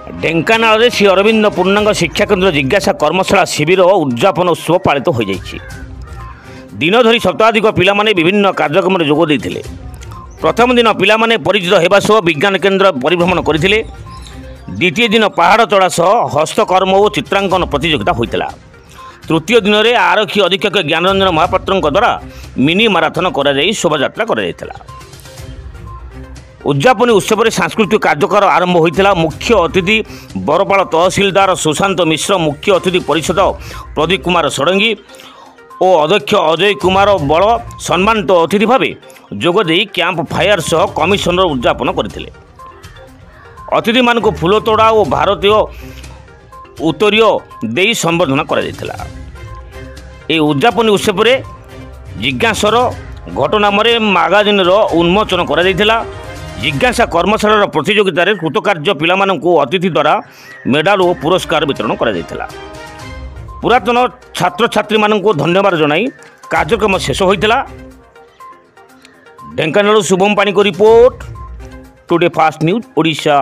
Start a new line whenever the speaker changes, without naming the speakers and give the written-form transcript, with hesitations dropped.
ଢେଙ୍କାନାଳରେ ଶ୍ରୀ ଅରବିନ୍ଦ ପୂର୍ଣ୍ଣାଙ୍ଗ ଶିକ୍ଷାକେନ୍ଦ୍ର ଜିଜ୍ଞାସା କର୍ମଶାଳା ଶିବିର ଉଦ୍ଯାପନ ଉତ୍ସବ ପାଳିତ ହୋଇଯାଇଛି। ଦିନ ଧରି ଶତାଧିକ ପିଲାମାନେ ବିଭିନ୍ନ କାର୍ଯ୍ୟକ୍ରମରେ ଯୋଗ ଦେଇଥିଲେ। ପ୍ରଥମ ଦିନ ପିଲାମାନେ ପରିଚିତ ହେବା ସହ ବିଜ୍ଞାନ କେନ୍ଦ୍ର ପରିଭ୍ରମଣ କରିଥିଲେ। ଦ୍ୱିତୀୟ ଦିନ ପାହାଡ଼ ଚଢ଼ା ସହ ହସ୍ତକର୍ମ ଓ ଚିତ୍ରାଙ୍କନ ପ୍ରତିଯୋଗିତା ହୋଇଥିଲା। ତୃତୀୟ ଦିନରେ ଆରକ୍ଷୀ ଅଧୀକ୍ଷକ ଜ୍ଞାନରଞ୍ଜନ ମହାପାତ୍ରଙ୍କ ଦ୍ୱାରା ମିନି ମାରାଥନ କରାଯାଇ ଶୋଭାଯାତ୍ରା କରାଯାଇଥିଲା। ଉଦ୍ଯାପନୀ ଉତ୍ସବରେ ସାଂସ୍କୃତିକ କାର୍ଯ୍ୟକ୍ରମ ଆରମ୍ଭ ହୋଇଥିଲା। ମୁଖ୍ୟ ଅତିଥି ବରପାଳ ତହସିଲଦାର ସୁଶାନ୍ତ ମିଶ୍ର, ମୁଖ୍ୟ ଅତିଥି ପରିଷଦ ପ୍ରଦୀପ କୁମାର ଷଡ଼ଙ୍ଗୀ ଓ ଅଧ୍ୟକ୍ଷ ଅଜୟ କୁମାର ବଳ ସମ୍ମାନିତ ଅତିଥି ଭାବେ ଯୋଗଦେଇ କ୍ୟାମ୍ପ ଫାୟାର ସହ କମିଶନର ଉଦ୍ଯାପନ କରିଥିଲେ। ଅତିଥିମାନଙ୍କୁ ଫୁଲତୋଡ଼ା ଓ ଭାରତୀୟ ଉତ୍ତରୀୟ ଦେଇ ସମ୍ବର୍ଦ୍ଧନା କରାଯାଇଥିଲା। ଏହି ଉଦ୍ଯାପନୀ ଉତ୍ସବରେ ଜିଜ୍ଞାସାର ଘଟନାମରେ ମାଗାଜିନର ଉନ୍ମୋଚନ କରାଯାଇଥିଲା। ଜିଜ୍ଞାସା କର୍ମଶାଳାର ପ୍ରତିଯୋଗିତାରେ କୃତକାର୍ଯ୍ୟ ପିଲାମାନଙ୍କୁ ଅତିଥି ଦ୍ୱାରା ମେଡାଲ ଓ ପୁରସ୍କାର ବିତରଣ କରାଯାଇଥିଲା। ପୁରାତନ ଛାତ୍ରଛାତ୍ରୀମାନଙ୍କୁ ଧନ୍ୟବାଦ ଜଣାଇ କାର୍ଯ୍ୟକ୍ରମ ଶେଷ ହୋଇଥିଲା। ଢେଙ୍କାନାଳରୁ ଶୁଭମ ପାଣିଙ୍କ report, today fast news Odisha.